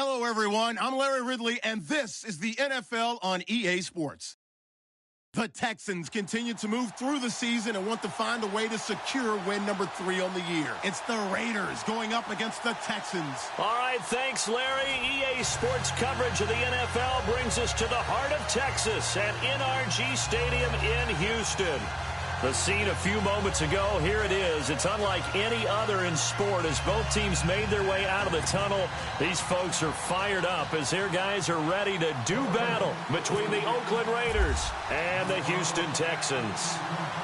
Hello, everyone. I'm Larry Ridley, and this is the NFL on EA Sports. The Texans continue to move through the season and want to find a way to secure win number 3 on the year. It's the Raiders going up against the Texans. All right, thanks, Larry. EA Sports coverage of the NFL brings us to the heart of Texas at NRG Stadium in Houston. The scene a few moments ago, here it is. It's unlike any other in sport as both teams made their way out of the tunnel. These folks are fired up as their guys are ready to do battle between the Oakland Raiders and the Houston Texans.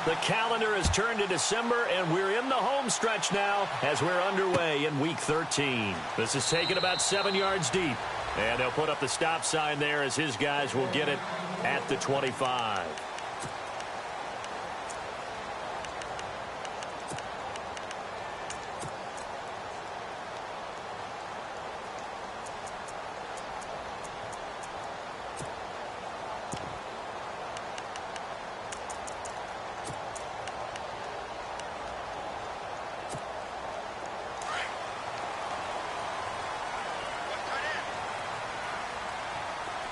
The calendar has turned to December, and we're in the home stretch now as we're underway in Week 13. This is taken about 7 yards deep, and they'll put up the stop sign there as his guys will get it at the 25.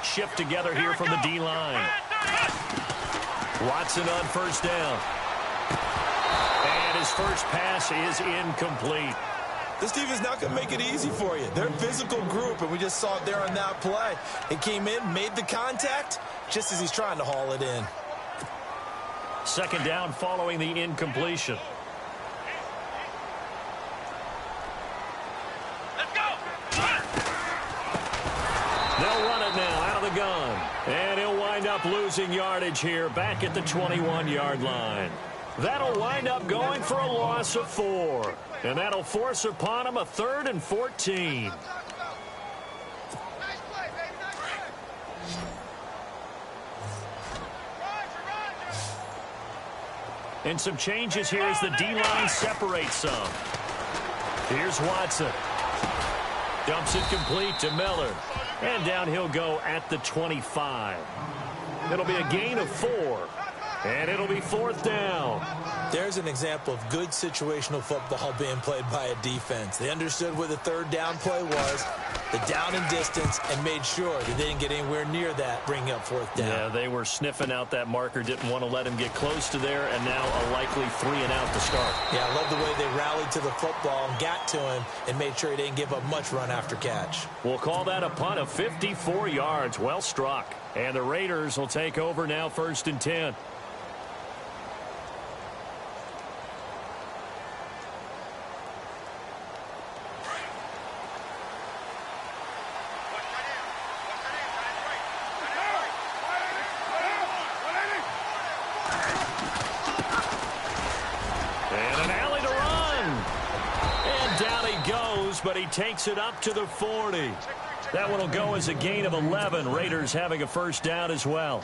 Shift together here from the D-line. Watson on first down. And his first pass is incomplete. This team is not going to make it easy for you. They're a physical group, and we just saw it there on that play. It came in, made the contact, just as he's trying to haul it in. Second down following the incompletion. They'll run it now out of the gun. And he'll wind up losing yardage here back at the 21-yard line. That'll wind up going for a loss of 4. And that'll force upon him a 3rd and 14. And some changes here as the D-line separates some. Here's Watson. Dumps it complete to Miller. And down he'll go at the 25. It'll be a gain of 4. And it'll be 4th down. There's an example of good situational football being played by a defense. They understood where the 3rd down play was, the down and distance, and made sure that they didn't get anywhere near that, bringing up 4th down. Yeah, they were sniffing out that marker, didn't want to let him get close to there, and now a likely 3 and out to start. Yeah, I love the way they rallied to the football and got to him and made sure he didn't give up much run after catch. We'll call that a punt of 54 yards. Well struck. And the Raiders will take over now, 1st and 10. But he takes it up to the 40. That one will go as a gain of 11. Raiders having a 1st down as well.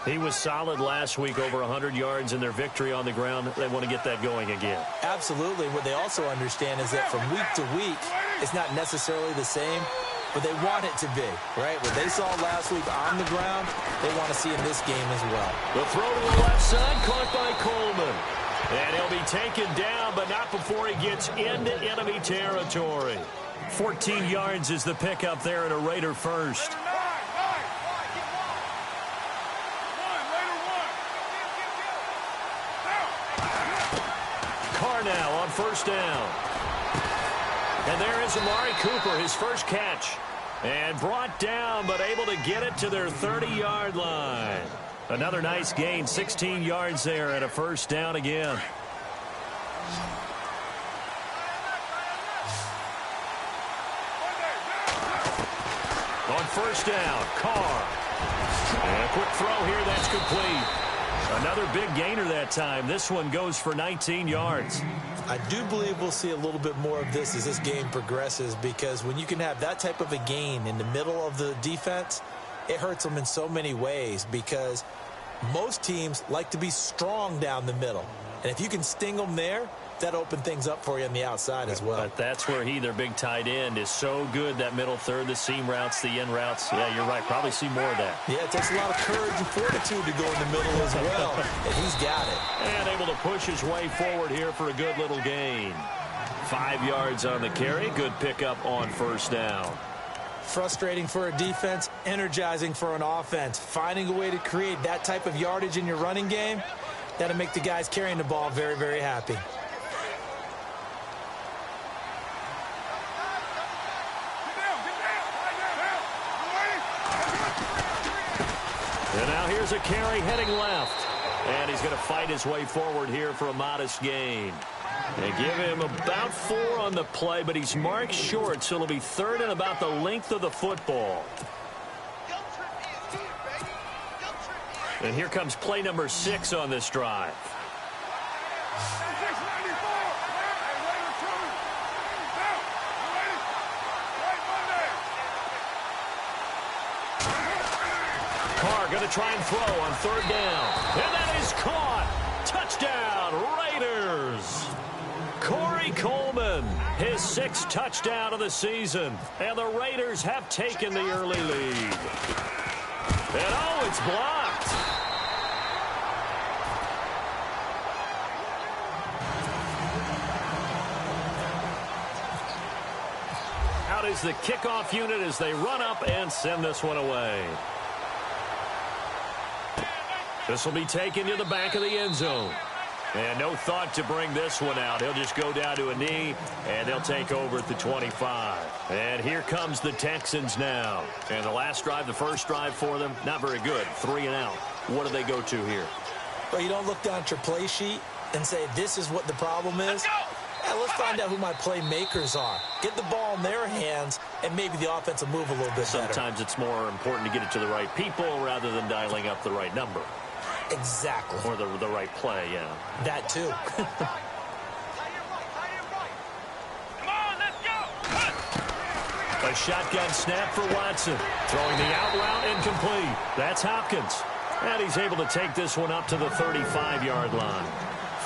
He was solid last week, over 100 yards in their victory on the ground. They want to get that going again. Absolutely. What they also understand is that from week to week, it's not necessarily the same, but they want it to be, right? What they saw last week on the ground, they want to see in this game as well. The throw to the left side, caught by Coleman. And he'll be taken down, but not before he gets into enemy territory. 14 yards is the pickup there at a Raider 1st. Carr now on 1st down. And there is Amari Cooper, his first catch. And brought down, but able to get it to their 30-yard line. Another nice gain, 16 yards there and a 1st down again. On 1st down, Carr. And a quick throw here, that's complete. Another big gainer that time. This one goes for 19 yards. I do believe we'll see a little bit more of this as this game progresses, because when you can have that type of a gain in the middle of the defense, it hurts them in so many ways, because most teams like to be strong down the middle. And if you can sting them there, that opened things up for you on the outside as well. But that's where their big tight end, is so good, that middle third, the seam routes, the in routes. Yeah, you're right. Probably see more of that. Yeah, it takes a lot of courage and fortitude to go in the middle as well. And he's got it. And able to push his way forward here for a good little gain. 5 yards on the carry. Good pickup on 1st down. Frustrating for a defense, energizing for an offense. Finding a way to create that type of yardage in your running game, that'll make the guys carrying the ball very, very happy. And now here's a carry heading left. And he's going to fight his way forward here for a modest gain. They give him about 4 on the play, but he's marked short, so it'll be 3rd and about the length of the football. And here comes play number 6 on this drive. Carr going to try and throw on 3rd down. And that is caught. Touchdown, Raiders. Corey Coleman, his 6th touchdown of the season. And the Raiders have taken the early lead. And oh, it's blocked. Out is the kickoff unit as they run up and send this one away. This will be taken to the back of the end zone. And no thought to bring this one out. He'll just go down to a knee, and they'll take over at the 25. And here comes the Texans now. And the last drive, the first drive for them, not very good. 3 and out. What do they go to here? Well, you don't look down at your play sheet and say, this is what the problem is. Let's find out who my playmakers are. Get the ball in their hands, and maybe the offense will move a little bit better. Sometimes it's more important to get it to the right people rather than dialing up the right number. Exactly. Or the right play, yeah. That too. A shotgun snap for Watson. Throwing the out route incomplete. That's Hopkins. And he's able to take this one up to the 35-yard line.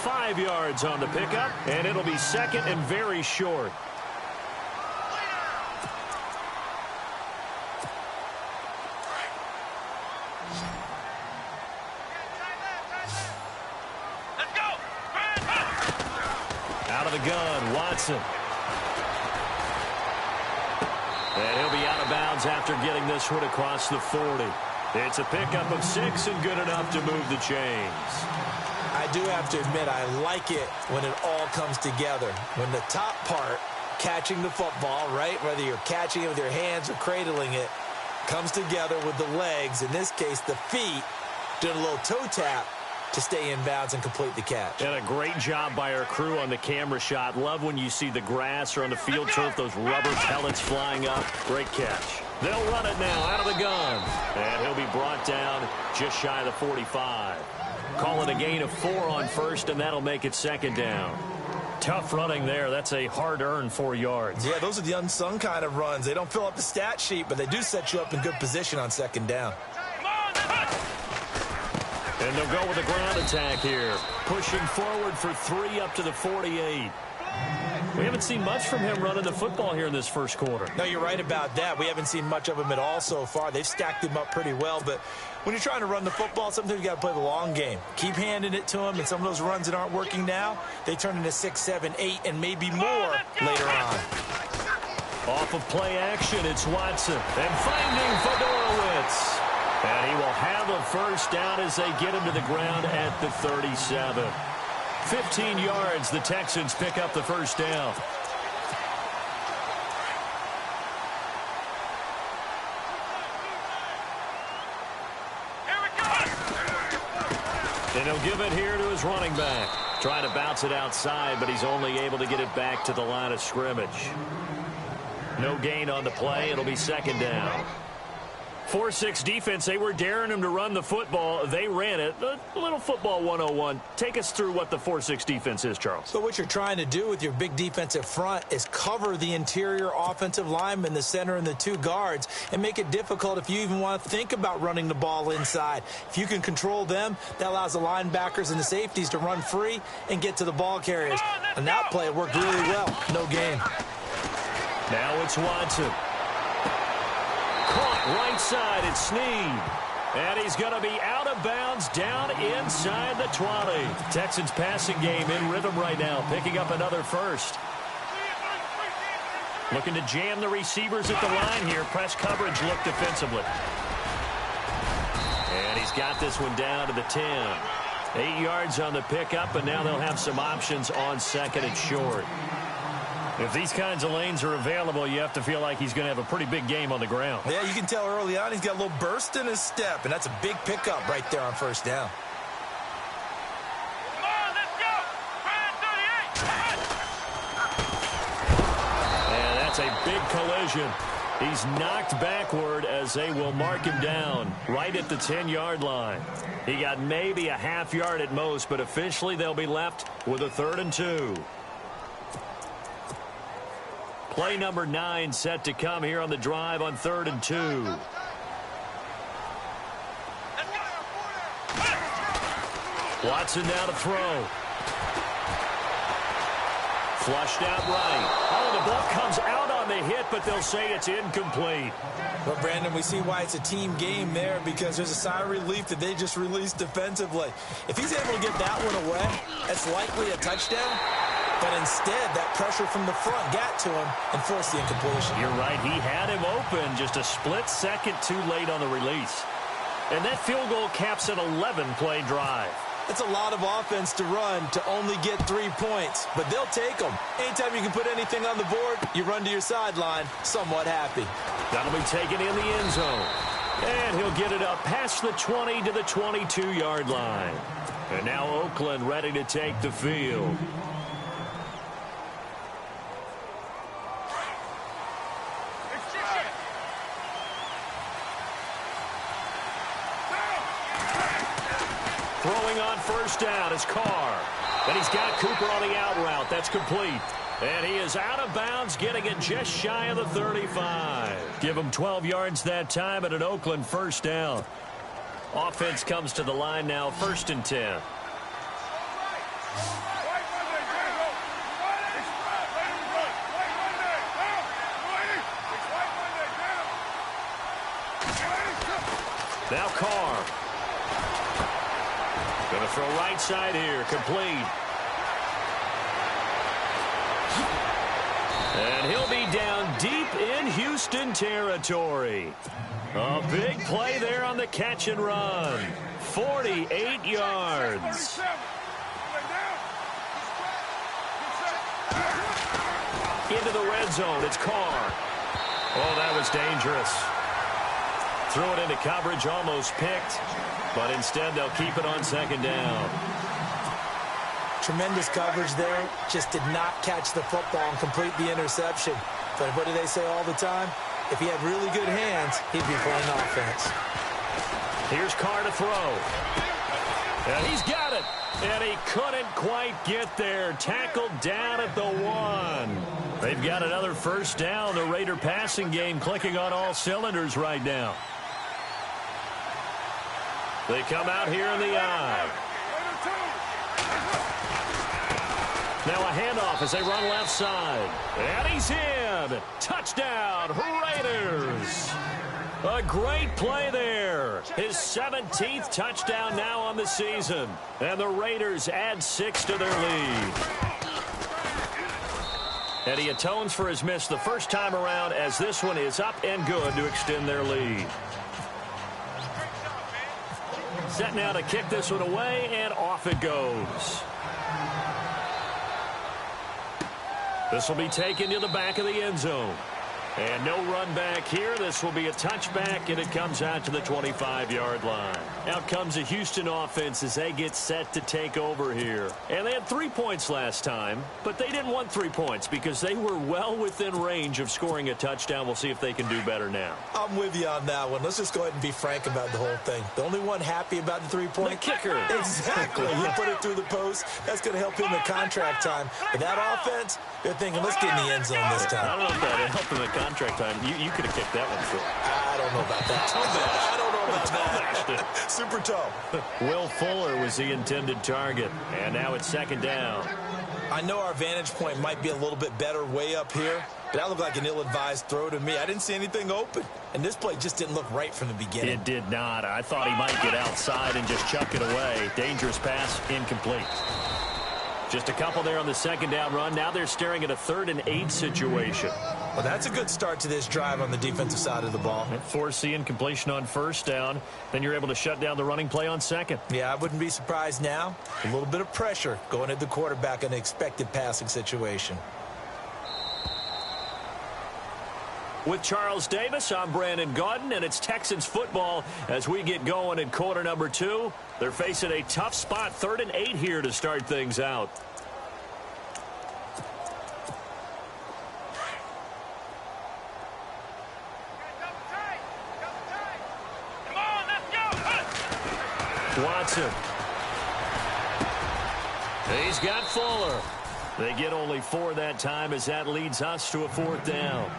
5 yards on the pickup, and it'll be 2nd and very short. Out of the gun, Watson. And he'll be out of bounds after getting this one across the 40. It's a pickup of 6 and good enough to move the chains. I do have to admit, I like it when it all comes together. When the top part, catching the football, right, whether you're catching it with your hands or cradling it, comes together with the legs, in this case the feet, doing a little toe tap to stay in bounds and complete the catch. And a great job by our crew on the camera shot. Love when you see the grass or on the field turf, those rubber pellets flying up. Great catch. They'll run it now out of the gun. And he'll be brought down just shy of the 45. Call it a gain of 4 on first, and that'll make it 2nd down. Tough running there. That's a hard-earned 4 yards. Yeah, those are the unsung kind of runs. They don't fill up the stat sheet, but they do set you up in good position on 2nd down. And they'll go with a ground attack here. Pushing forward for 3 up to the 48. We haven't seen much from him running the football here in this first quarter. No, you're right about that. We haven't seen much of him at all so far. They've stacked him up pretty well, but when you're trying to run the football, sometimes you got to play the long game. Keep handing it to him, and some of those runs that aren't working now, they turn into 6, 7, 8, and maybe more later on. Off of play action, it's Watson. And finding Fedorowicz. And he will have a first down as they get him to the ground at the 37. 15 yards, the Texans pick up the first down. And he'll give it here to his running back. Trying to bounce it outside, but he's only able to get it back to the line of scrimmage. No gain on the play. It'll be 2nd down. 4-6 defense, they were daring him to run the football. They ran it. A little football 101. Take us through what the 4-6 defense is, Charles. So what you're trying to do with your big defensive front is cover the interior offensive lineman, the center, and the 2 guards, and make it difficult if you even want to think about running the ball inside. If you can control them, that allows the linebackers and the safeties to run free and get to the ball carriers. And that play worked really well. No gain. Now it's Watson. Caught right side, it's Snead. And he's going to be out of bounds down inside the 20. Texans passing game in rhythm right now, picking up another first. Looking to jam the receivers at the line here. Press coverage look defensively. And he's got this one down to the 10. 8 yards on the pickup, and now they'll have some options on second and short. If these kinds of lanes are available, you have to feel like he's going to have a pretty big game on the ground. Yeah, you can tell early on he's got a little burst in his step, and that's a big pickup right there on first down. Come on, let's go! 38! And that's a big collision. He's knocked backward as they will mark him down right at the 10-yard line. He got maybe a half yard at most, but officially they'll be left with a 3rd and 2. Play number 9 set to come here on the drive on 3rd and 2. Watson now to throw. Flushed out right. Oh, the ball comes out on the hit, but they'll say it's incomplete. Well, Brandon, we see why it's a team game there, because there's a sigh of relief that they just released defensively. If he's able to get that one away, that's likely a touchdown. But instead, that pressure from the front got to him and forced the incompletion. You're right. He had him open just a split second too late on the release. And that field goal caps an 11-play drive. It's a lot of offense to run to only get 3 points, but they'll take them. Anytime you can put anything on the board, you run to your sideline somewhat happy. That'll be taken in the end zone. And he'll get it up past the 20 to the 22-yard line. And now Oakland ready to take the field. Throwing on first down is Carr. And he's got Cooper on the out route. That's complete. And he is out of bounds, getting it just shy of the 35. Give him 12 yards that time and an Oakland first down. Offense comes to the line now, 1st and 10. Now Carr. Going to throw right side here, complete. And he'll be down deep in Houston territory. A big play there on the catch and run. 48 yards. Into the red zone, it's Carr. Oh, that was dangerous. Threw it into coverage, almost picked. But instead, they'll keep it on 2nd down. Tremendous coverage there. Just did not catch the football and complete the interception. But what do they say all the time? If he had really good hands, he'd be playing offense. Here's Carr to throw. And he's got it. And he couldn't quite get there. Tackled down at the 1. They've got another first down. The Raider passing game clicking on all cylinders right now. They come out here in the eye. Now a handoff as they run left side. And he's in. Touchdown, Raiders. A great play there. His 17th touchdown now on the season. And the Raiders add 6 to their lead. And he atones for his miss the first time around as this one is up and good to extend their lead. Set now to kick this one away, and off it goes. This will be taken to the back of the end zone. And no run back here. This will be a touchback, and it comes out to the 25-yard line. Out comes the Houston offense as they get set to take over here. And they had 3 points last time, but they didn't want 3 points because they were well within range of scoring a touchdown. We'll see if they can do better now. I'm with you on that one. Let's just go ahead and be frank about the whole thing. The only one happy about the 3-point? The kicker. Exactly. He put it through the post. That's going to help him in contract time. But that offense, they're thinking, let's get in the end zone this time. I don't know if that helped him in contract time. You could have kicked that one through. I don't know about that. I don't know about that. Super toe. Will Fuller was the intended target. And now it's 2nd down. I know our vantage point might be a little bit better way up here, but that looked like an ill-advised throw to me. I didn't see anything open. And this play just didn't look right from the beginning. It did not. I thought he might get outside and just chuck it away. Dangerous pass, incomplete. Just a couple there on the 2nd down run. Now they're staring at a 3rd and 8 situation. Well, that's a good start to this drive on the defensive side of the ball. Forcing incompletion on first down. Then you're able to shut down the running play on second. Yeah, I wouldn't be surprised now. A little bit of pressure going at the quarterback in an expected passing situation. With Charles Davis, I'm Brandon Gaudin, and it's Texans football as we get going in quarter number 2. They're facing a tough spot, 3rd and 8 here to start things out. Watson. He's got Fuller. They get only 4 that time as that leads us to a 4th down.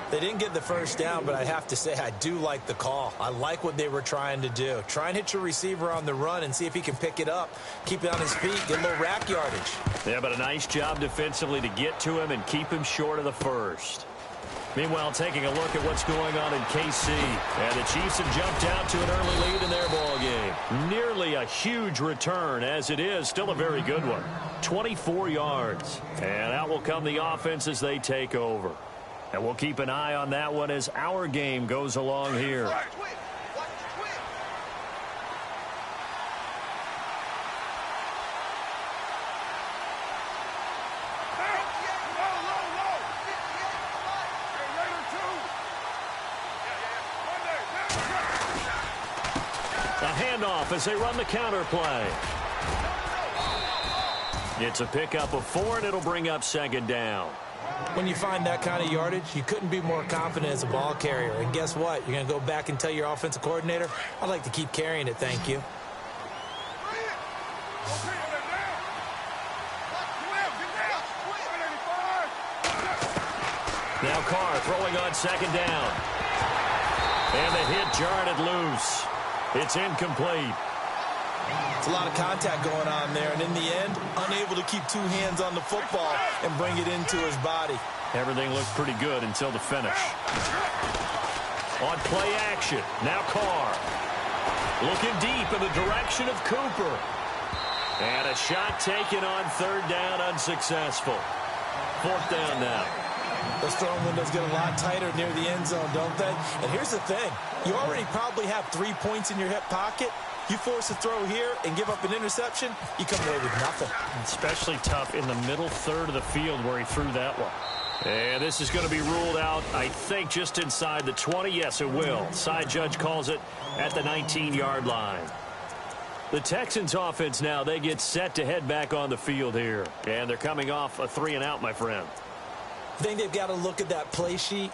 They didn't get the first down, but I have to say I do like the call. I like what they were trying to do. Try and hit your receiver on the run and see if he can pick it up, keep it on his feet, get a little rack yardage. Yeah, but a nice job defensively to get to him and keep him short of the first. Meanwhile, taking a look at what's going on in KC. And the Chiefs have jumped out to an early lead in their ball game. Nearly a huge return, as it is still a very good one. 24 yards. And out will come the offense as they take over. And we'll keep an eye on that one as our game goes along here. A handoff as they run the counter play. It's a pickup of 4, and it'll bring up 2nd down. When you find that kind of yardage, you couldn't be more confident as a ball carrier. And guess what? You're going to go back and tell your offensive coordinator, I'd like to keep carrying it, thank you. Now Carr throwing on 2nd down. And the hit jarred it loose. It's incomplete. It's a lot of contact going on there, and in the end, unable to keep 2 hands on the football and bring it into his body. Everything looked pretty good until the finish. On play action, now Carr. Looking deep in the direction of Cooper. And a shot taken on 3rd down, unsuccessful. 4th down now. Those throwing windows get a lot tighter near the end zone, don't they? And here's the thing. You already probably have 3 points in your hip pocket. You force a throw here and give up an interception, you come away with nothing. Especially tough in the middle 3rd of the field where he threw that one. And this is going to be ruled out, I think, just inside the 20. Yes, it will. Side judge calls it at the 19-yard line. The Texans offense now, they get set to head back on the field here. And they're coming off a 3-and-out, my friend. I think they've got to look at that play sheet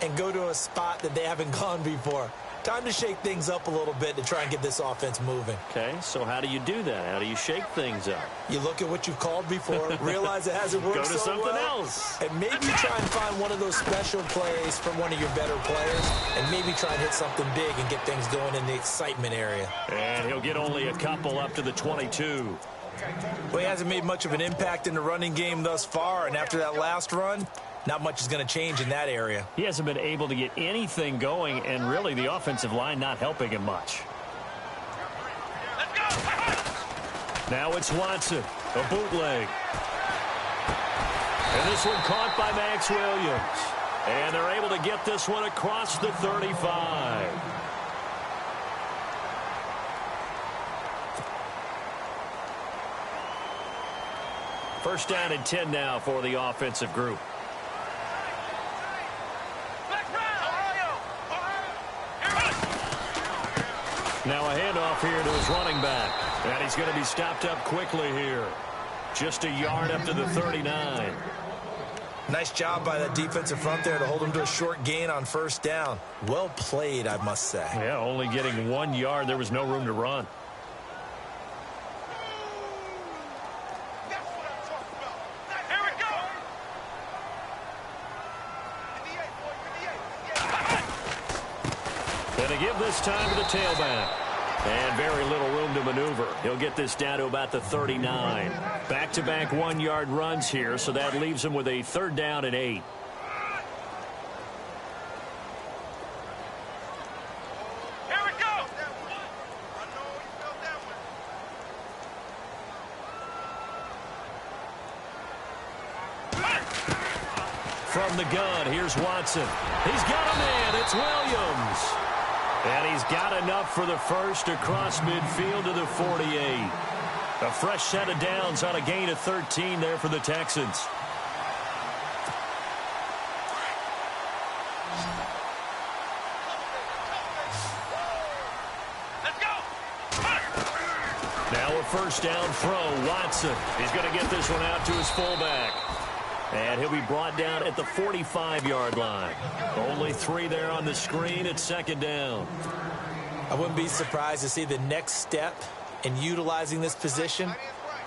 and go to a spot that they haven't gone before. Time to shake things up a little bit to try and get this offense moving. Okay, so how do you do that? How do you shake things up? You look at what you've called before, realize it hasn't worked so well. Go to something else. And maybe try and find one of those special plays from one of your better players, and maybe try and hit something big and get things going in the excitement area. And he'll get only a couple up to the 22. Well, he hasn't made much of an impact in the running game thus far, and after that last run, not much is going to change in that area. He hasn't been able to get anything going, and really the offensive line not helping him much. Now it's Watson, a bootleg. And this one caught by Max Williams. And they're able to get this one across the 35. First down and 10 now for the offensive group. Now a handoff here to his running back. And he's going to be stopped up quickly here. Just a yard up to the 39. Nice job by that defensive front there to hold him to a short gain on first down. Well played, I must say. Yeah, only getting 1 yard. There was no room to run. And to give this time to the tailback. And very little room to maneuver. He'll get this down to about the 39. Back-to-back 1-yard runs here, so that leaves him with a 3rd down and 8. from the gun. Here's Watson. He's got a man. It's Williams. And he's got enough for the first across midfield to the 48. A fresh set of downs on a gain of 13 there for the Texans. Now a first down throw. Watson. He's going to get this one out to his fullback. And he'll be brought down at the 45-yard line. Only 3 there on the screen at second down. I wouldn't be surprised to see the next step in utilizing this position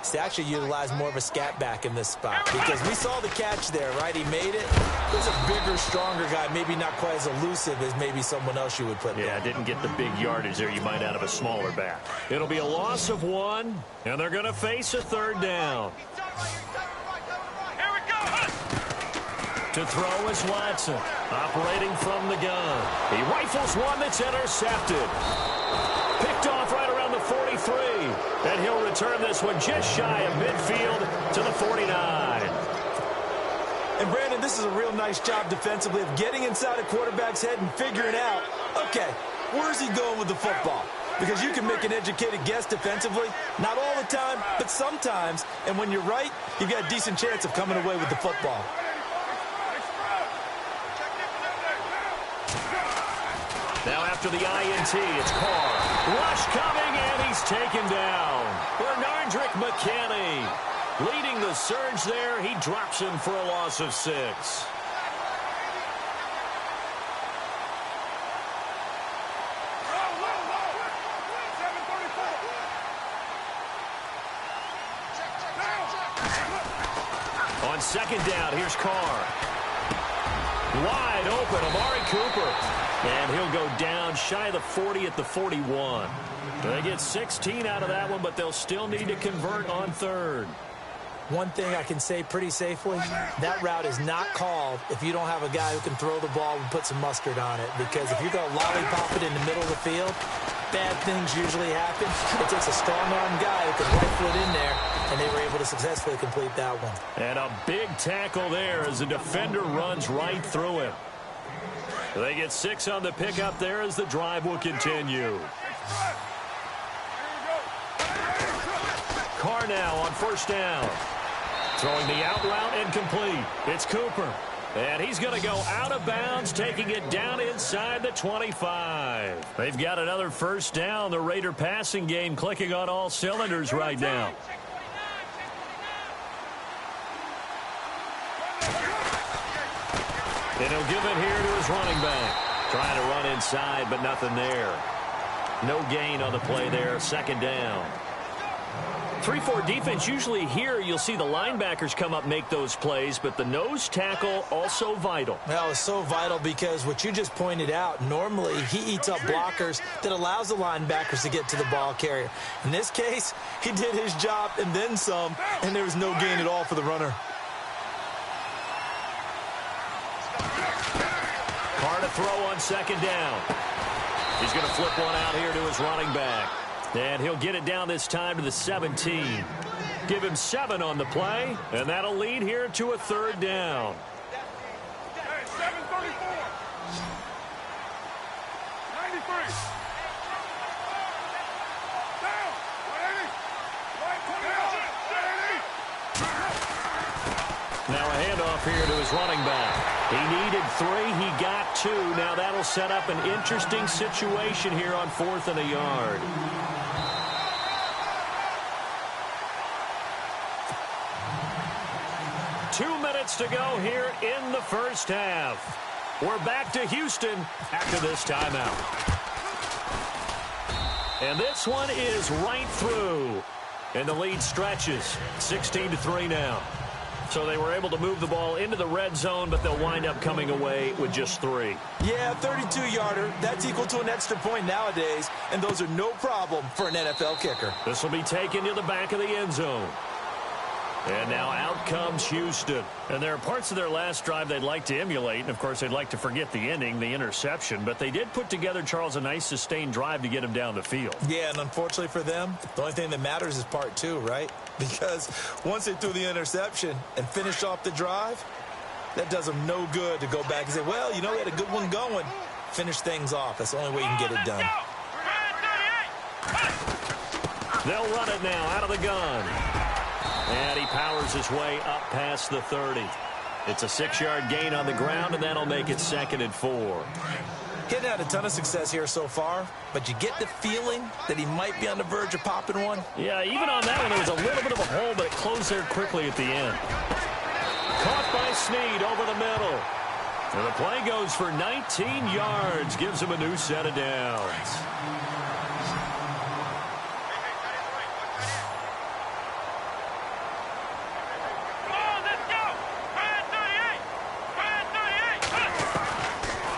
is to actually utilize more of a scat back in this spot. Because we saw the catch there, right? He made it. He's a bigger, stronger guy, maybe not quite as elusive as maybe someone else you would put there. Yeah, didn't get the big yardage there you might out of a smaller back. It'll be a loss of 1, and they're going to face a third down. To throw is Watson, operating from the gun. He rifles one that's intercepted. Picked off right around the 43. And he'll return this one just shy of midfield to the 49. And, Brandon, this is a real nice job defensively of getting inside a quarterback's head and figuring out, okay, where's he going with the football? Because you can make an educated guess defensively, not all the time, but sometimes. And when you're right, you've got a decent chance of coming away with the football. Now after the INT, it's Carr. Rush coming, and he's taken down. Bernardrick McKinney leading the surge there. He drops him for a loss of 6. On second down, here's Carr. Wide open, Amari Cooper. And he'll go down shy of the 40 at the 41. They get 16 out of that one, but they'll still need to convert on third. One thing I can say pretty safely, that route is not called if you don't have a guy who can throw the ball and put some mustard on it. Because if you're going to lollipop it in the middle of the field, bad things usually happen. It takes a strong-arm guy who can rifle it in there, and they were able to successfully complete that one. And a big tackle there as the defender runs right through him. They get 6 on the pickup there as the drive will continue. Carr now on first down. Throwing the out route incomplete. It's Cooper. And he's going to go out of bounds, taking it down inside the 25. They've got another first down. The Raider passing game clicking on all cylinders right now. And he'll give it here to his running back. Trying to run inside, but nothing there. No gain on the play there. Second down. 3-4 defense, usually here you'll see the linebackers come up, make those plays, but the nose tackle also vital. Well, it's so vital because what you just pointed out, normally he eats up blockers that allows the linebackers to get to the ball carrier. In this case, he did his job and then some, and there was no gain at all for the runner. Carr to throw on second down. He's going to flip one out here to his running back. And he'll get it down this time to the 17. Give him 7 on the play, and that'll lead here to a third down. Now a handoff here to his running back. He needed 3. He got 2. Now that'll set up an interesting situation here on 4th and a yard. To go here in the first half. We're back to Houston after this timeout. And this one is right through. And the lead stretches 16-3 now. So they were able to move the ball into the red zone, but they'll wind up coming away with just 3. Yeah, 32-yarder. That's equal to an extra point nowadays, and those are no problem for an NFL kicker. This will be taken to the back of the end zone. And now out comes Houston. And there are parts of their last drive they'd like to emulate. And, of course, they'd like to forget the ending, the interception. But they did put together, Charles, a nice sustained drive to get him down the field. Yeah, and unfortunately for them, the only thing that matters is part 2, right? Because once they threw the interception and finished off the drive, That does them no good to go back and say, well, you know, we had a good one going. Finish things off. That's the only way you can get it done. They'll run it now out of the gun. And he powers his way up past the 30. It's a 6-yard gain on the ground, and that'll make it 2nd and 4. He hasn't had a ton of success here so far, but you get the feeling that he might be on the verge of popping one. Yeah, even on that one, there was a little bit of a hole, but it closed there quickly at the end. Caught by Snead over the middle. And the play goes for 19 yards, gives him a new set of downs.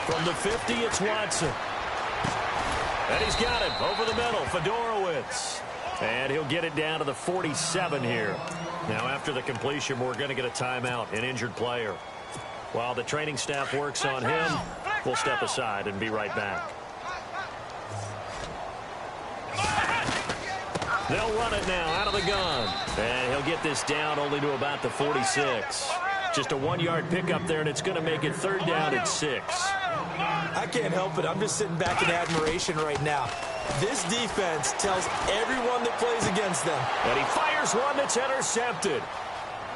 From the 50, it's Watson. And he's got it over the middle, Fedorowicz. And he'll get it down to the 47 here. Now, after the completion, we're going to get a timeout, an injured player. While the training staff works on him, we'll step aside and be right back. They'll run it now out of the gun. And he'll get this down only to about the 46. Just a 1-yard pickup there, and it's going to make it 3rd down and 6. I can't help it. I'm just sitting back in admiration right now. This defense tells everyone that plays against them. And he fires one that's intercepted.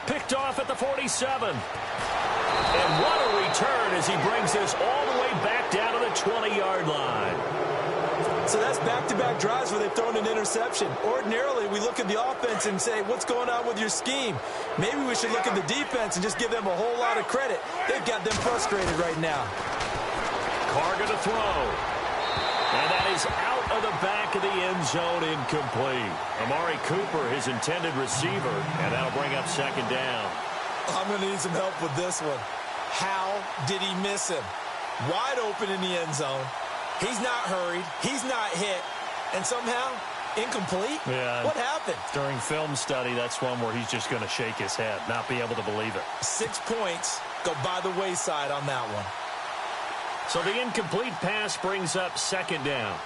Picked off at the 47. And what a return as he brings this all the way back down to the 20-yard line. So that's back-to-back drives where they've thrown an interception. Ordinarily, we look at the offense and say, what's going on with your scheme? Maybe we should look at the defense and just give them a whole lot of credit. They've got them frustrated right now. Carr going to throw. And that is out of the back of the end zone, incomplete. Amari Cooper, his intended receiver, and that'll bring up 2nd down. I'm going to need some help with this one. How did he miss him? Wide open in the end zone. He's not hurried. He's not hit. And somehow, incomplete? Yeah. What happened? During film study, that's one where he's just going to shake his head, not be able to believe it. 6 points go by the wayside on that one. So the incomplete pass brings up 2nd down.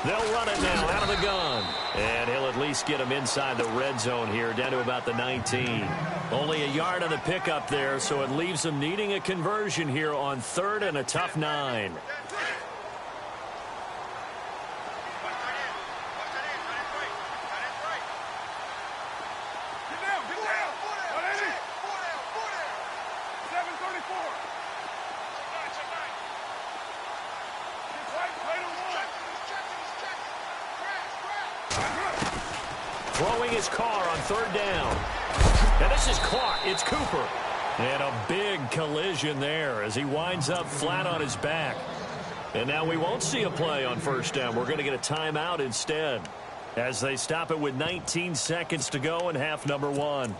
They'll run it now out of the gun. And he'll at least get him inside the red zone here, down to about the 19. Only a yard on the pickup there, so it leaves him needing a conversion here on 3rd and a tough 9. Throwing his Carr on 3rd down. And this is caught. It's Cooper. And a big collision there as he winds up flat on his back. And now we won't see a play on 1st down. We're going to get a timeout instead as they stop it with 19 seconds to go in half number 1.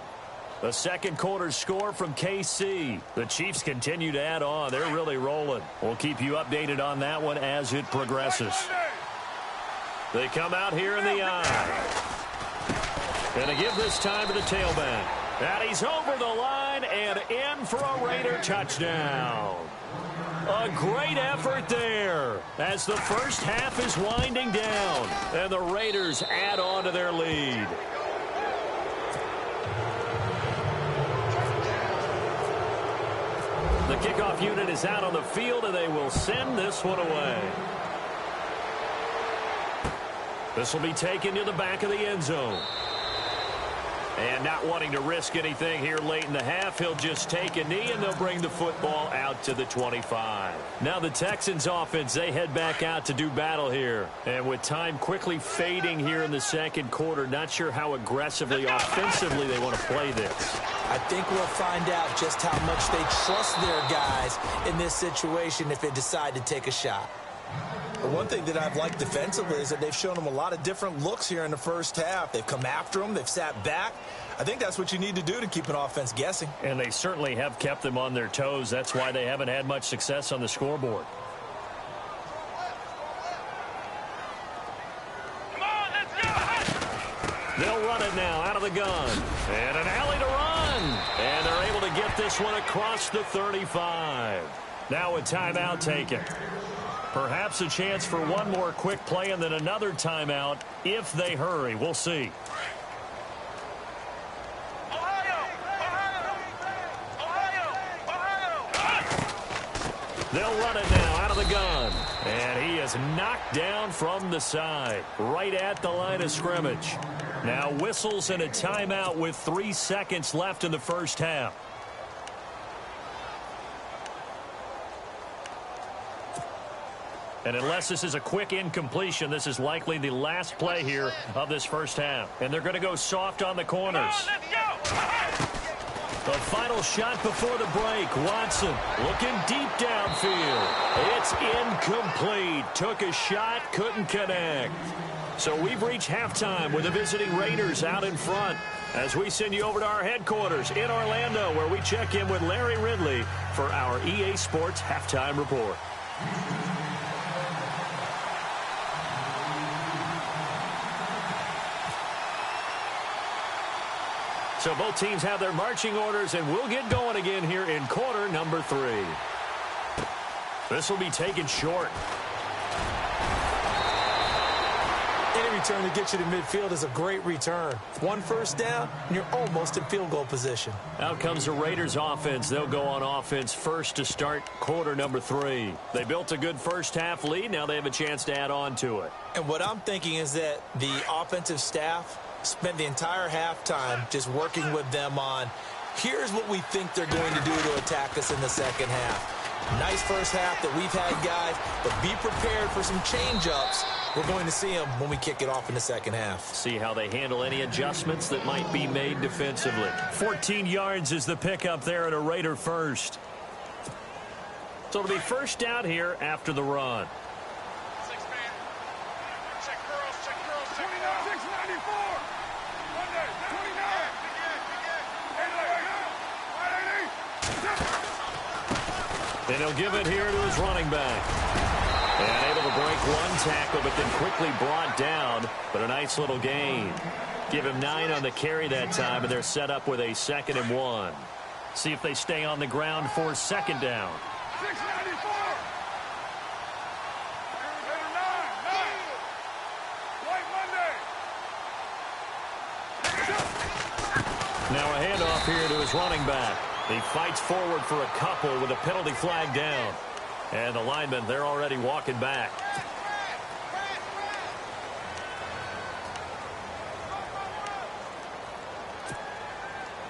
The 2nd quarter score from KC. The Chiefs continue to add on. They're really rolling. We'll keep you updated on that one as it progresses. They come out here in the eye. Going to give this time to the tailback. And he's over the line and in for a Raider touchdown. A great effort there as the first half is winding down. And the Raiders add on to their lead. The kickoff unit is out on the field, and they will send this one away. This will be taken to the back of the end zone. And not wanting to risk anything here late in the half, he'll just take a knee, and they'll bring the football out to the 25. Now the Texans offense, they head back out to do battle here. And with time quickly fading here in the 2nd quarter, not sure how aggressively, offensively they want to play this. I think we'll find out just how much they trust their guys in this situation if they decide to take a shot. But one thing that I've liked defensively is that they've shown them a lot of different looks here in the first half. They've come after them. They've sat back. I think that's what you need to do to keep an offense guessing. And they certainly have kept them on their toes. That's why they haven't had much success on the scoreboard. Come on, let's go! They'll run it now out of the gun. And an alley to run. And they're able to get this one across the 35. Now a timeout taken. Perhaps a chance for one more quick play and then another timeout if they hurry. We'll see. They'll run it now out of the gun. And he is knocked down from the side, right at the line of scrimmage. Now whistles and a timeout with 3 seconds left in the first half. And unless this is a quick incompletion, this is likely the last play here of this first half. And they're going to go soft on the corners. The final shot before the break. Watson looking deep downfield. It's incomplete. Took a shot, couldn't connect. So we've reached halftime with the visiting Raiders out in front as we send you over to our headquarters in Orlando, where we check in with Larry Ridley for our EA Sports Halftime Report. So both teams have their marching orders, and we'll get going again here in quarter number 3. This will be taken short. Any return that gets you to midfield is a great return. 1 first down, and you're almost in field goal position. Out comes the Raiders offense. They'll go on offense first to start quarter number 3. They built a good first half lead. Now they have a chance to add on to it. And what I'm thinking is that the offensive staff spent the entire halftime just working with them on, here's what we think they're going to do to attack us in the second half. Nice first half that we've had, guys, but be prepared for some change-ups. We're going to see them when we kick it off in the second half. See how they handle any adjustments that might be made defensively. 14 yards is the pickup there at a Raider first. So it'll be first down here after the run. And he'll give it here to his running back. And able to break 1 tackle, but then quickly brought down. But a nice little gain. Give him 9 on the carry that time, and they're set up with a 2nd and 1. See if they stay on the ground for second down. 694. Now a handoff here to his running back. He fights forward for a couple with a penalty flag down. And the linemen, they're already walking back.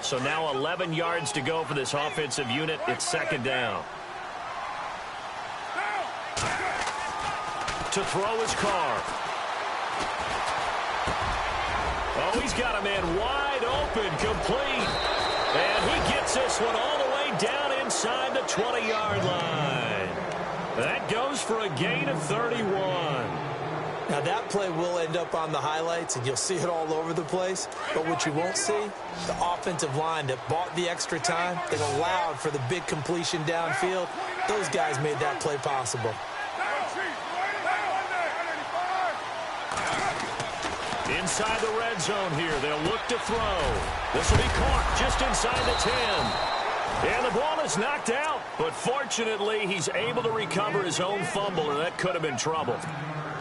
So now 11 yards to go for this offensive unit. It's second down. To throw his car. Oh, he's got a man wide open, complete. And he gets this one all the way down inside the 20-yard line. That goes for a gain of 31. Now, that play will end up on the highlights, and you'll see it all over the place. But what you won't see, the offensive line that bought the extra time, that allowed for the big completion downfield, those guys made that play possible. Inside the red zone here, they'll look to throw. This will be caught just inside the 10. And the ball is knocked out. But fortunately, he's able to recover his own fumble, or that could have been trouble.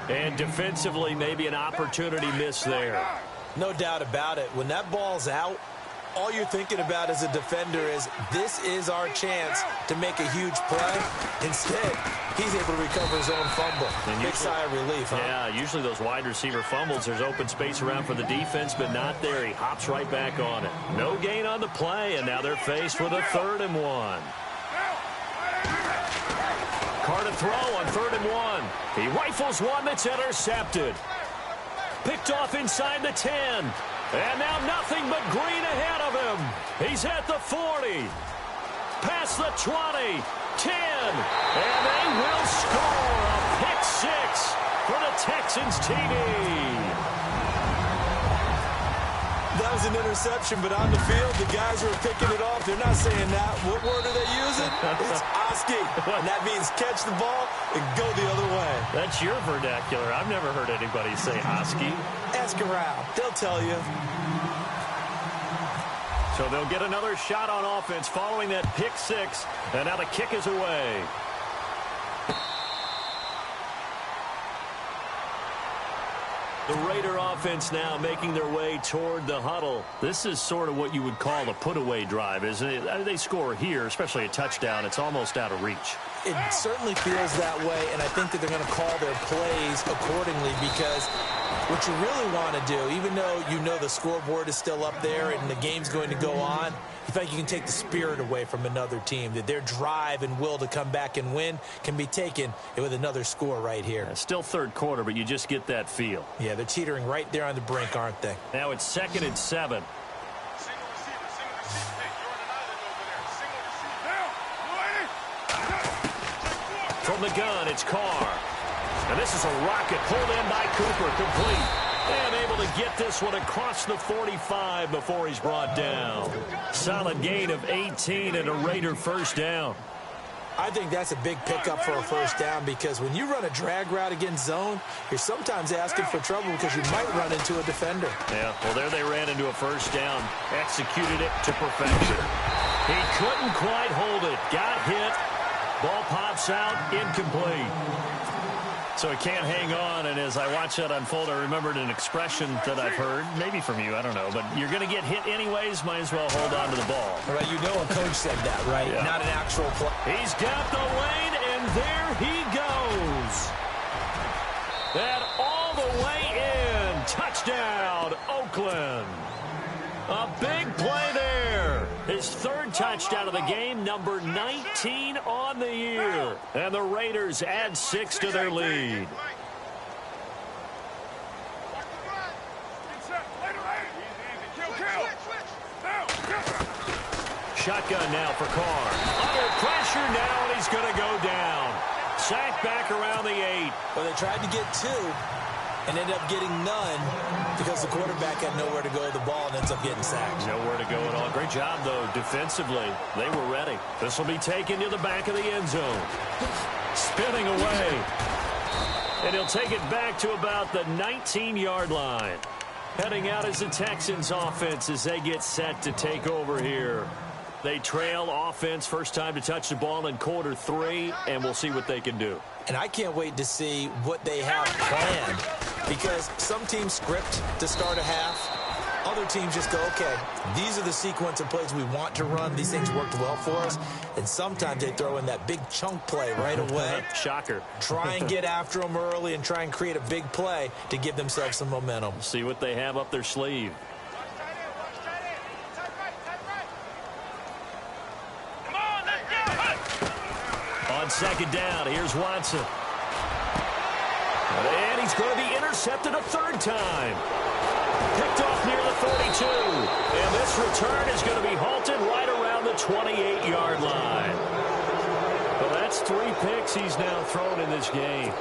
And defensively, maybe an opportunity missed there. No doubt about it. When that ball's out, all you're thinking about as a defender is, this is our chance to make a huge play. Instead, he's able to recover his own fumble. And big sigh of relief, huh? Yeah, usually those wide receiver fumbles, there's open space around for the defense, but not there. He hops right back on it. No gain on the play, and now they're faced with a 3rd and 1. Carr to throw on 3rd and 1. He rifles one that's intercepted. Picked off inside the 10. And now nothing but green ahead of him. He's at the 40. Past the 20. 10. And they will score a pick 6 for the Texans TD. That was an interception, but on the field, the guys who are picking it off, they're not saying that. What word are they using? It's Oski. And that means catch the ball and go the other way. That's your vernacular. I've never heard anybody say Oski. Ask around. They'll tell you. So they'll get another shot on offense following that pick 6. And now the kick is away. The Raider offense now making their way toward the huddle. This is sort of what you would call a put-away drive, isn't it? They score here, especially a touchdown. It's almost out of reach. It certainly feels that way, and I think that they're going to call their plays accordingly, because what you really want to do, even though you know the scoreboard is still up there and the game's going to go on, you think you can take the spirit away from another team, that their drive and will to come back and win can be taken with another score right here. Still third quarter, but you just get that feel. Yeah, they're teetering right there on the brink, aren't they? Now it's 2nd and 7. From the gun, it's Carr. And this is a rocket pulled in by Cooper, complete. And able to get this one across the 45 before he's brought down. Solid gain of 18 and a Raider first down. I think that's a big pickup for a first down, because when you run a drag route against zone, you're sometimes asking for trouble because you might run into a defender. Yeah, well, there they ran into a first down. Executed it to perfection. He couldn't quite hold it. Got hit. Ball pops out, incomplete. So he can't hang on, and as I watch that unfold, I remembered an expression that I've heard, maybe from you, I don't know, but you're going to get hit anyways, might as well hold on to the ball. Right, you know a coach said that, right? Yeah. Not an actual play. He's got the lane, and there he goes. And all the way in. Touchdown, Oakland. A big play there. His third touchdown of the game, number 19 on the year. And the Raiders add 6 to their lead. Shotgun now for Carr. Under pressure now, and he's going to go down. Sacked back around the 8. Well, they tried to get 2 and ended up getting none because the quarterback had nowhere to go with the ball and ends up getting sacked. Nowhere to go at all. Great job, though, defensively. They were ready. This will be taken to the back of the end zone. Spinning away. And he'll take it back to about the 19-yard line. Heading out is the Texans offense as they get set to take over here. They trail offense, first time to touch the ball in quarter 3, and we'll see what they can do. And I can't wait to see what they have planned, because some teams script to start a half. Other teams just go, okay, these are the sequence of plays we want to run. These things worked well for us. And sometimes they throw in that big chunk play right away. Shocker. Try and get after them early and try and create a big play to give themselves some momentum. See what they have up their sleeve. On second down, here's Watson. And he's going to be intercepted a third time. Picked off near the 42. And this return is going to be halted right around the 28-yard line. Well, that's 3 picks he's now thrown in this game.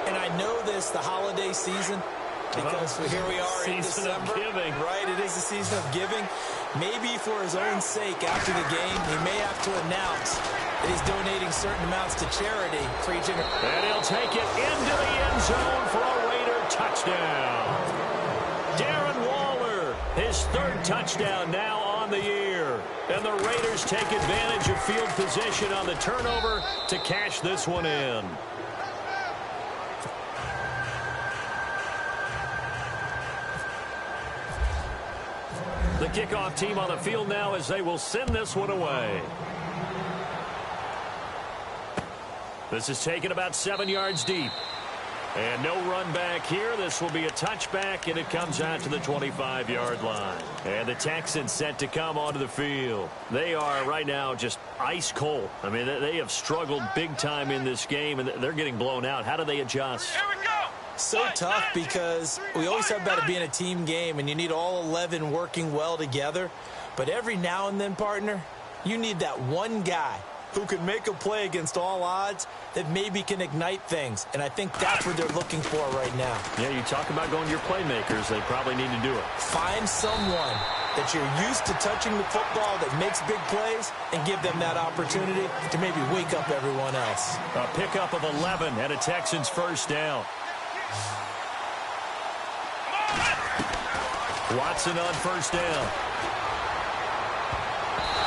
And I know this, the holiday season, because here we are in December. Season of giving. Right, it is the season of giving. Maybe for his own sake after the game, he may have to announce that he's donating certain amounts to charity for each inter. And he'll take it into the end zone for a Raider touchdown. Darren Waller, his third touchdown now on the year. And the Raiders take advantage of field position on the turnover to cash this one in. The kickoff team on the field now as they will send this one away. This is taken about 7 yards deep. And no run back here. This will be a touchback, and it comes out to the 25-yard line. And the Texans set to come onto the field. They are right now just ice cold. I mean, they have struggled big time in this game, and they're getting blown out. How do they adjust? Here we go. So tough, because we always talk about it being a team game, and you need all 11 working well together. But every now and then, partner, you need that one guy who can make a play against all odds that maybe can ignite things. And I think that's what they're looking for right now. Yeah, you talk about going to your playmakers. They probably need to do it. Find someone that you're used to touching the football that makes big plays and give them that opportunity to maybe wake up everyone else. A pickup of 11 and a Texans first down. Watson on first down.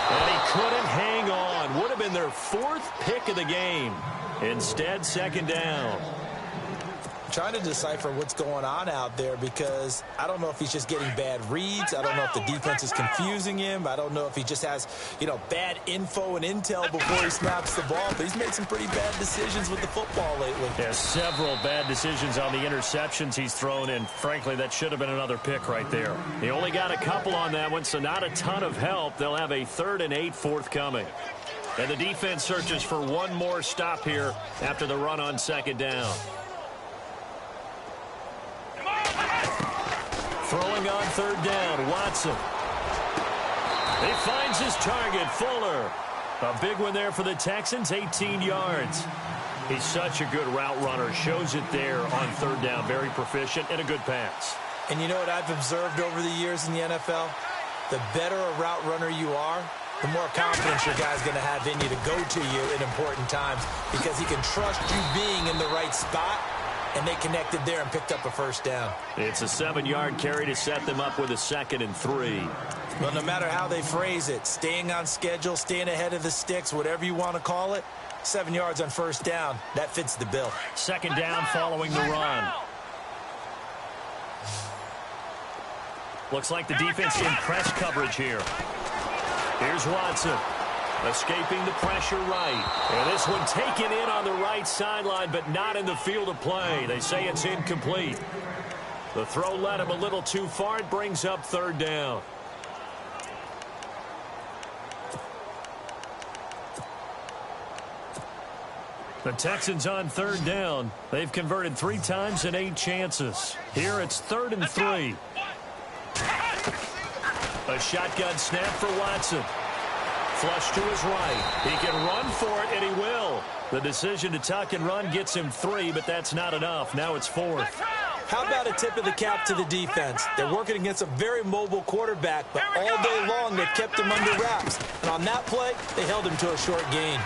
And he couldn't hang on. Would have been their 4th pick of the game. Instead, second down. trying to decipher what's going on out there because I don't know if he's just getting bad reads. I don't know if the defense is confusing him. I don't know if he just has, bad info and intel before he snaps the ball. But he's made some pretty bad decisions with the football lately. Yeah, several bad decisions on the interceptions he's thrown in. Frankly, that should have been another pick right there. He only got a couple on that one, so not a ton of help. They'll have a 3rd and 8 forthcoming. And the defense searches for one more stop here after the run on 2nd down. Throwing on 3rd down, Watson. He finds his target, Fuller. A big one there for the Texans, 18 yards. He's such a good route runner. Shows it there on 3rd down. Very proficient and a good pass. And you know what I've observed over the years in the NFL? The better a route runner you are, the more confidence your guy's going to have in you to go to you in important times because he can trust you being in the right spot, and they connected there and picked up a 1st down. It's a 7-yard carry to set them up with a 2nd and 3. Well, no matter how they phrase it, staying on schedule, staying ahead of the sticks, whatever you want to call it, 7 yards on 1st down, that fits the bill. 2nd down following the run. Looks like the defense in press coverage here. Here's Watson, escaping the pressure right. And this one taken in on the right sideline, but not in the field of play. They say it's incomplete. The throw led him a little too far. It brings up 3rd down. The Texans on 3rd down. They've converted 3 times in 8 chances. Here it's 3rd and 3. A shotgun snap for Watson. Flush to his right. He can run for it, and he will. The decision to tuck and run gets him 3, but that's not enough. Now it's 4th. How about a tip of the cap to the defense? They're working against a very mobile quarterback, but all day long they've kept him under wraps. And on that play, they held him to a short gain.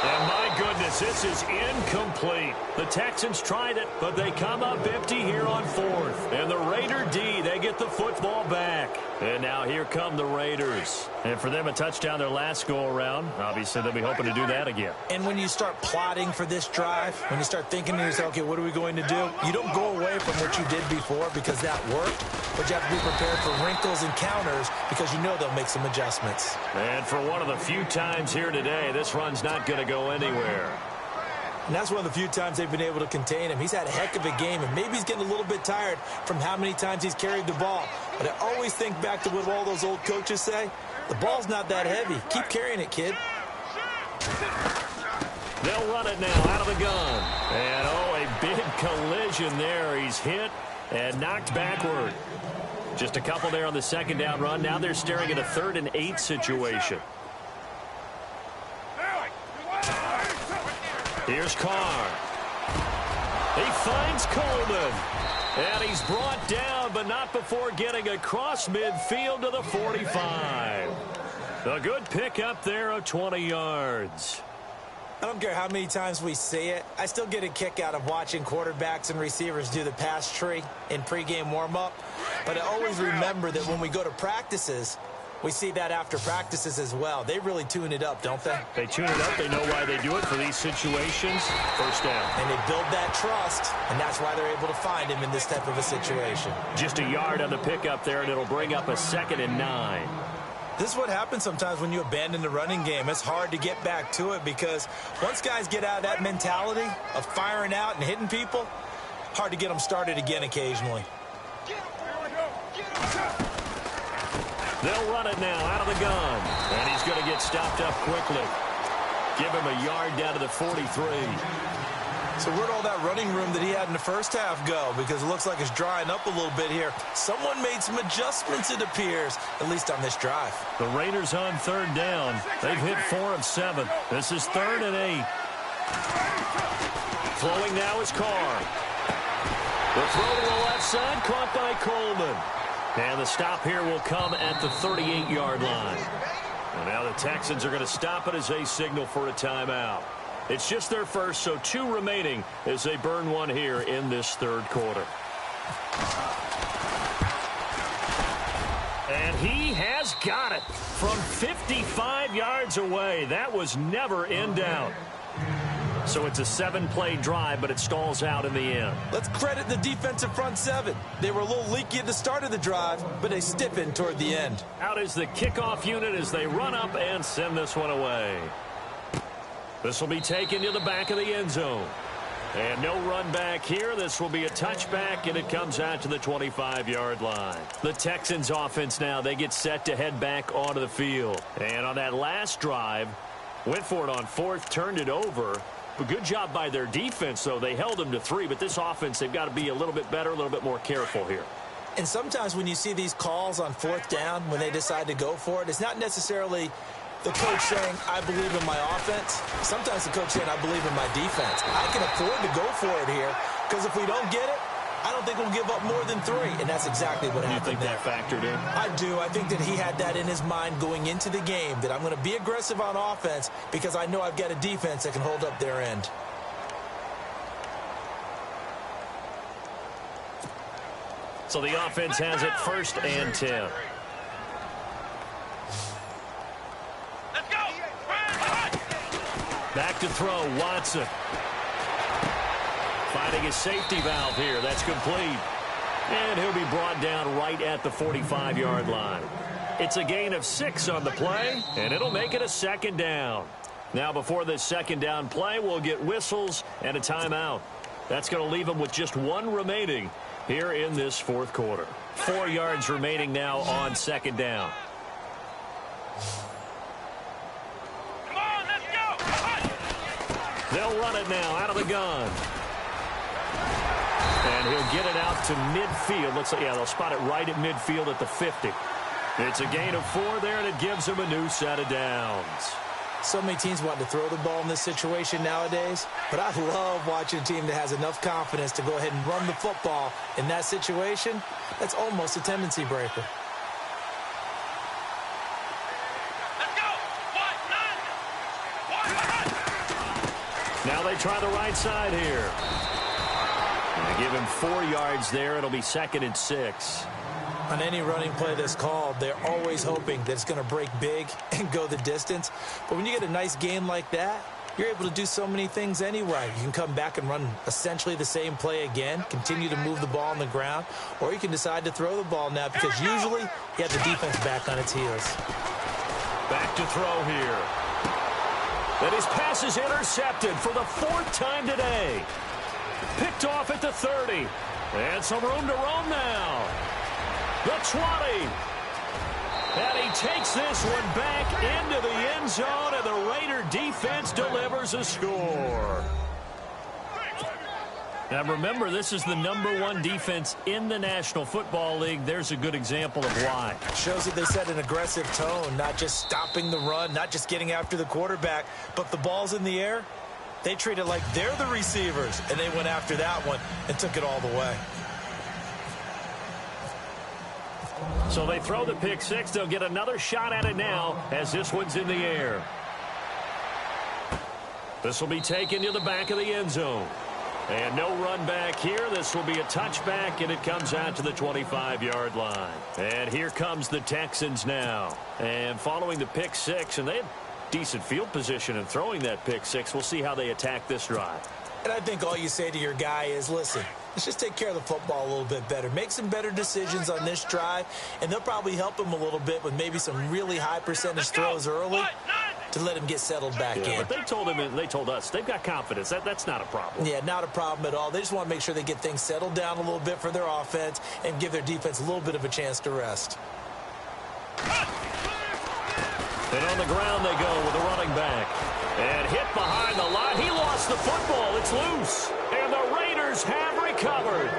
And my goodness, this is incomplete. The Texans tried it, but they come up empty here on 4th. And the Raider D, they get the football back. And now here come the Raiders. And for them, a touchdown their last go-around. Obviously, they'll be hoping to do that again. And when you start plotting for this drive, when you start thinking to yourself, okay, what are we going to do? You don't go away from what you did before because that worked. But you have to be prepared for wrinkles and counters because you know they'll make some adjustments. And for one of the few times here today, this run's not going to go anywhere. And that's one of the few times they've been able to contain him. He's had a heck of a game, and maybe he's getting a little bit tired from how many times he's carried the ball. But I always think back to what all those old coaches say. The ball's not that heavy. Keep carrying it, kid. They'll run it now out of the gun. And, a big collision there. He's hit and knocked backward. Just a couple there on the 2nd down run. Now they're staring at a 3rd and 8 situation. Here's Carr. He finds Coleman. And he's brought down, but not before getting across midfield to the 45. A good pickup there of 20 yards. I don't care how many times we see it. I still get a kick out of watching quarterbacks and receivers do the pass tree in pregame warm-up. But I always remember that when we go to practices, we see that after practices as well. They really tune it up, don't they? They tune it up. They know why they do it for these situations. 1st down. And they build that trust, and that's why they're able to find him in this type of a situation. Just a yard on the pickup there, and it'll bring up a 2nd and 9. This is what happens sometimes when you abandon the running game. It's hard to get back to it because once guys get out of that mentality of firing out and hitting people, hard to get them started again occasionally. They'll run it now out of the gun. And he's going to get stopped up quickly. Give him a yard down to the 43. So where'd all that running room that he had in the first half go? Because it looks like it's drying up a little bit here. Someone made some adjustments, it appears, at least on this drive. The Raiders on 3rd down. They've hit 4 of 7. This is 3rd and 8. Flowing now is Carr. The throw to the left side, caught by Coleman. And the stop here will come at the 38-yard line. And now the Texans are going to stop it as they signal for a timeout. It's just their first, so 2 remaining as they burn one here in this 3rd quarter. And he has got it from 55 yards away. That was never in doubt. So it's a 7-play drive, but it stalls out in the end. Let's credit the defensive front seven. They were a little leaky at the start of the drive, but they stiffened toward the end. Out is the kickoff unit as they run up and send this one away. This will be taken to the back of the end zone. And no run back here. This will be a touchback, and it comes out to the 25-yard line. The Texans offense now, they get set to head back onto the field. And on that last drive, went for it on fourth, turned it over. But good job by their defense, though. They held them to 3, but this offense, they've got to be a little bit better, a little bit more careful here. And sometimes when you see these calls on fourth down, when they decide to go for it, it's not necessarily the coach saying, I believe in my offense. Sometimes the coach saying, I believe in my defense. I can afford to go for it here, because if we don't get it, I don't think we'll give up more than 3, and that's exactly what happened there. You think that factored in? I do. I think that he had that in his mind going into the game, that I'm going to be aggressive on offense because I know I've got a defense that can hold up their end. So the offense has it 1st and 10. Let's go. Back to throw, Watson. Finding his safety valve here. That's complete. And he'll be brought down right at the 45-yard line. It's a gain of 6 on the play, and it'll make it a 2nd down. Now, before this 2nd down play, we'll get whistles and a timeout. That's going to leave them with just 1 remaining here in this 4th quarter. 4 yards remaining now on 2nd down. Come on, let's go. They'll run it now out of the gun. And he'll get it out to midfield. Looks like, yeah, they'll spot it right at midfield at the 50. It's a gain of 4 there, and it gives them a new set of downs. So many teams want to throw the ball in this situation nowadays, but I love watching a team that has enough confidence to go ahead and run the football in that situation. That's almost a tendency breaker. Let's go. Now they try the right side here. And they give him 4 yards there. It'll be 2nd and 6. On any running play that's called, they're always hoping that it's going to break big and go the distance. But when you get a nice game like that, you're able to do so many things anyway. You can come back and run essentially the same play again, continue to move the ball on the ground, or you can decide to throw the ball now because usually you have the defense back on its heels. Back to throw here. And his pass is intercepted for the 4th time today. Picked off at the 30. And some room to roam now. The 20. And he takes this one back into the end zone, and the Raider defense delivers a score. Now remember, this is the #1 defense in the National Football League. There's a good example of why. Shows that they set an aggressive tone, not just stopping the run, not just getting after the quarterback, but the ball's in the air. They treat it like they're the receivers, and they went after that one and took it all the way. So they throw the pick 6. They'll get another shot at it now as this one's in the air. This will be taken to the back of the end zone. And no run back here. This will be a touchback, and it comes out to the 25-yard line. And here comes the Texans now. And following the pick 6, and they had decent field position in throwing that pick 6. We'll see how they attack this drive. And I think all you say to your guy is, listen, let's just take care of the football a little bit better. Make some better decisions on this drive, and they'll probably help him a little bit with maybe some really high percentage throws early to let him get settled back in. But they told him, and they told us, they've got confidence. That's not a problem. Yeah, not a problem at all. They just want to make sure they get things settled down a little bit for their offense and give their defense a little bit of a chance to rest. And on the ground they go with the running back. And hit behind the line. He lost the football. It's loose. And the Raiders have recovered.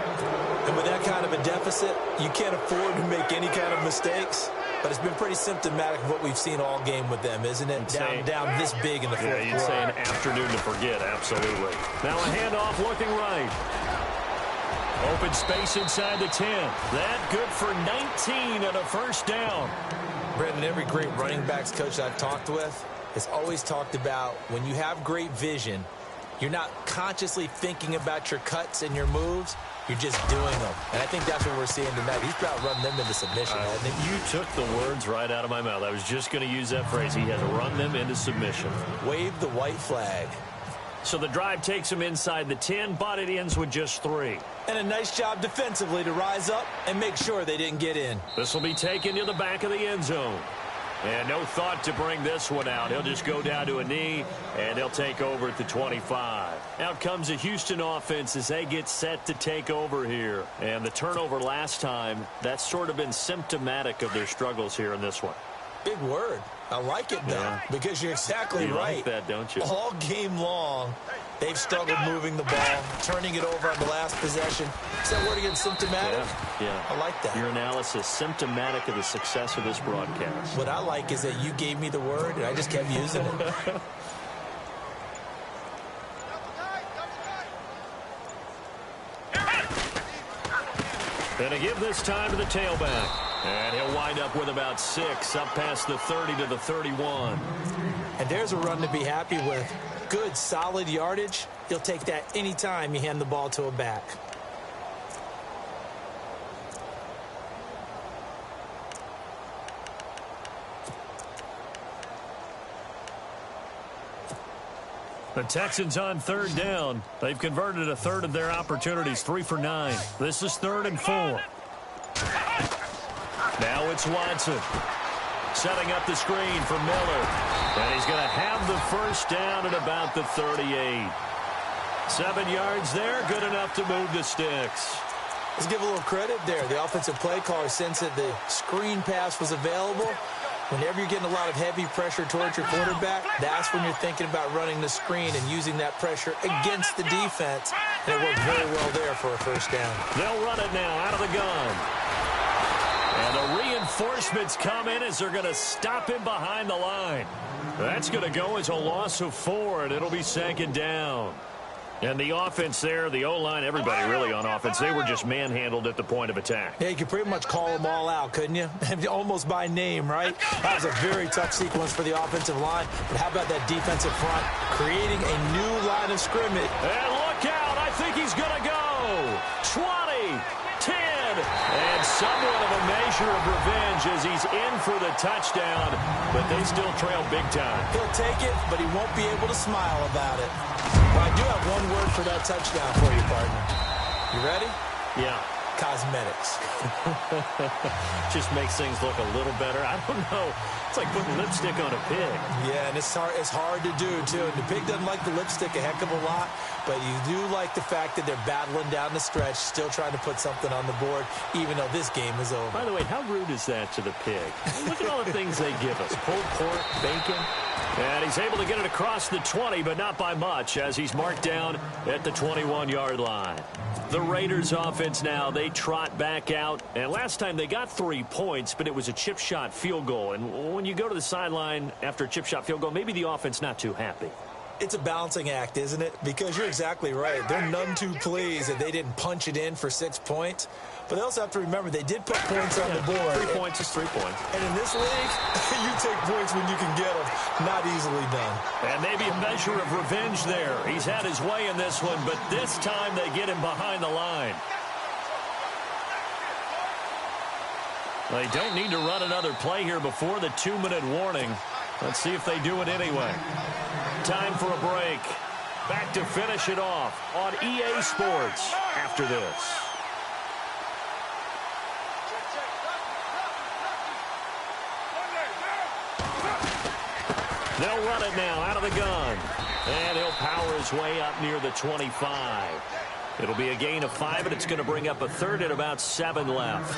And with that kind of a deficit, you can't afford to make any kind of mistakes. But it's been pretty symptomatic of what we've seen all game with them, isn't it? Down this big in the fourth quarter. Yeah, you'd say an afternoon to forget, absolutely. Now a handoff looking right. Open space inside the 10. That good for 19 and a 1st down. Brandon, every great running backs coach I've talked with has always talked about when you have great vision, you're not consciously thinking about your cuts and your moves. You're just doing them. And I think that's what we're seeing tonight. He's about running them into submission, hasn't he? You took the words right out of my mouth. I was just going to use that phrase. He has run them into submission. Wave the white flag. So the drive takes them inside the 10, but it ends with just 3. And a nice job defensively to rise up and make sure they didn't get in. This will be taken to the back of the end zone. And no thought to bring this one out. He'll just go down to a knee, and he'll take over at the 25. Out comes the Houston offense as they get set to take over here. And the turnover last time, that's sort of been symptomatic of their struggles here in this one. Big word. I like it, though, because you're exactly you right. Like that, don't you? All game long, they've struggled moving the ball, turning it over on the last possession. Is that word again, symptomatic? Yeah. I like that. Your analysis, symptomatic of the success of this broadcast. What I like is that you gave me the word, and I just kept using it. Gonna give this time to the tailback. And he'll wind up with about 6, up past the 30 to the 31. And there's a run to be happy with. Good, solid yardage. You'll take that anytime you hand the ball to a back. The Texans on 3rd down. They've converted a third of their opportunities, 3 for 9. This is 3rd and 4. Now it's Watson setting up the screen for Miller. And he's going to have the first down at about the 38. 7 yards there, good enough to move the sticks. Let's give a little credit there. The offensive play caller sensed that the screen pass was available. Whenever you're getting a lot of heavy pressure towards your quarterback, that's when you're thinking about running the screen and using that pressure against the defense. And it worked very well there for a first down. They'll run it now out of the gun. And the reinforcements come in as they're going to stop him behind the line. That's going to go as a loss of 4, and it'll be 2nd down. And the offense there, the O-line, everybody really on offense, they were just manhandled at the point of attack. Yeah, you could pretty much call them all out, couldn't you? Almost by name, right? That was a very tough sequence for the offensive line. But how about that defensive front creating a new line of scrimmage? And look out. I think he's going to go. 20, 10, and somewhat of a measure of revenge as he's in for the touchdown. But they still trail big time. He'll take it, but he won't be able to smile about it. Well, I do have one word for that touchdown for you, partner. You ready? Yeah. Cosmetics. Just makes things look a little better. I don't know. It's like putting lipstick on a pig. Yeah, and it's hard to do, too. And the pig doesn't like the lipstick a heck of a lot, but you do like the fact that they're battling down the stretch, still trying to put something on the board, even though this game is over. By the way, how rude is that to the pig? Look at all the things they give us. Pulled pork, bacon. And he's able to get it across the 20, but not by much, as he's marked down at the 21-yard line. The Raiders offense now, they trot back out. And last time they got 3 points, but it was a chip shot field goal. And when you go to the sideline after a chip shot field goal, maybe the offense not too happy. It's a balancing act, isn't it? Because you're exactly right. They're none too pleased that they didn't punch it in for 6 points. But they also have to remember they did put points on the board. 3 points is 3 points. And in this league, you take points when you can get them. Not easily done. And maybe a measure of revenge there. He's had his way in this one, but this time they get him behind the line. They don't need to run another play here before the 2-minute warning. Let's see if they do it anyway. Time for a break. Back to finish it off on EA Sports after this. They'll run it now out of the gun. And he'll power his way up near the 25. It'll be a gain of 5, and it's going to bring up a third at about 7 left.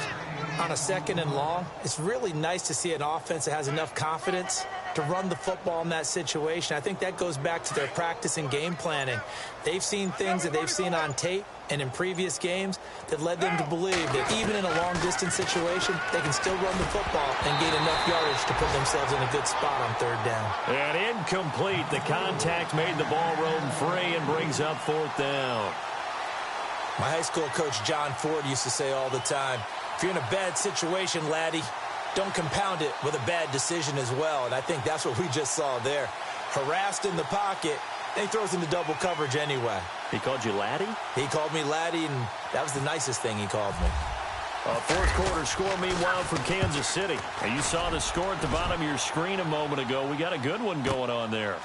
On a 2nd and long, it's really nice to see an offense that has enough confidence to run the football in that situation. I think that goes back to their practice and game planning. They've seen things that they've seen on tape and in previous games that led them to believe that even in a long-distance situation, they can still run the football and gain enough yardage to put themselves in a good spot on 3rd down. And incomplete. The contact made the ball roam free and brings up 4th down. My high school coach, John Ford, used to say all the time, if you're in a bad situation, laddie, don't compound it with a bad decision as well. And I think that's what we just saw there. Harassed in the pocket, and he throws into double coverage anyway. He called you laddie? He called me laddie, and that was the nicest thing he called me. Fourth quarter score, meanwhile, from Kansas City. And you saw the score at the bottom of your screen a moment ago. We got a good one going on there.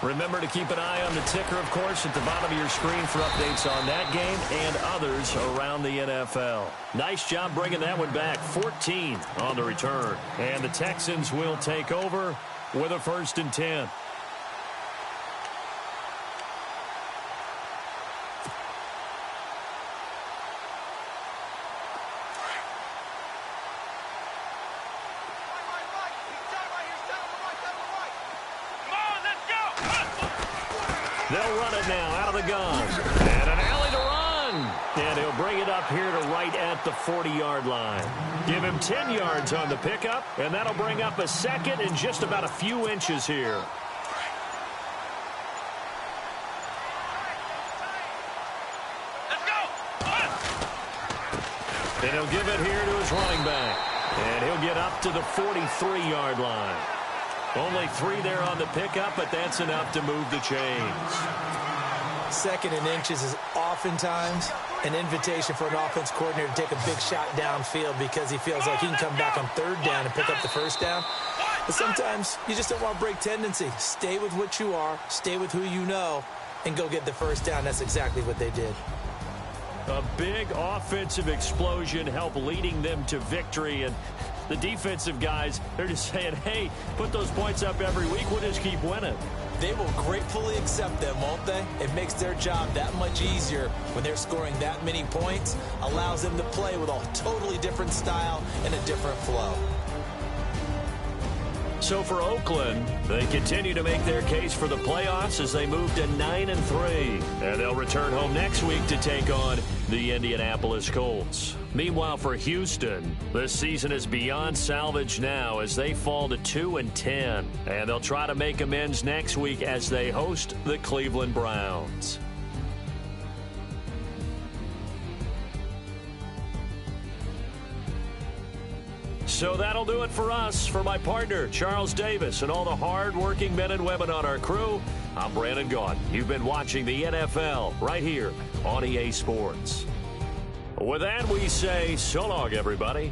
Remember to keep an eye on the ticker, of course, at the bottom of your screen for updates on that game and others around the NFL. Nice job bringing that one back. 14 on the return. And the Texans will take over with a 1st and 10. They'll run it now out of the gun. And an alley to run. And he'll bring it up here to right at the 40-yard line. Give him 10 yards on the pickup, and that'll bring up a 2nd and just about a few inches here. Let's go. And he'll give it here to his running back. And he'll get up to the 43-yard line. Only 3 there on the pickup, but that's enough to move the chains. 2nd and inches is oftentimes an invitation for an offense coordinator to take a big shot downfield because he feels like he can come back on 3rd down and pick up the 1st down. But sometimes you just don't want to break tendency. Stay with what you are, stay with who you know, and go get the 1st down. That's exactly what they did. A big offensive explosion helped leading them to victory, and the defensive guys, they're just saying, hey, put those points up every week. We'll just keep winning. They will gratefully accept them, won't they? It makes their job that much easier when they're scoring that many points. Allows them to play with a totally different style and a different flow. So for Oakland, they continue to make their case for the playoffs as they move to 9-3. And they'll return home next week to take on the Indianapolis Colts. Meanwhile, for Houston, this season is beyond salvage now as they fall to 2-10. And they'll try to make amends next week as they host the Cleveland Browns. So that'll do it for us. For my partner, Charles Davis, and all the hard-working men and women on our crew, I'm Brandon Gaudin. You've been watching the NFL right here on EA Sports. With that, we say so long, everybody.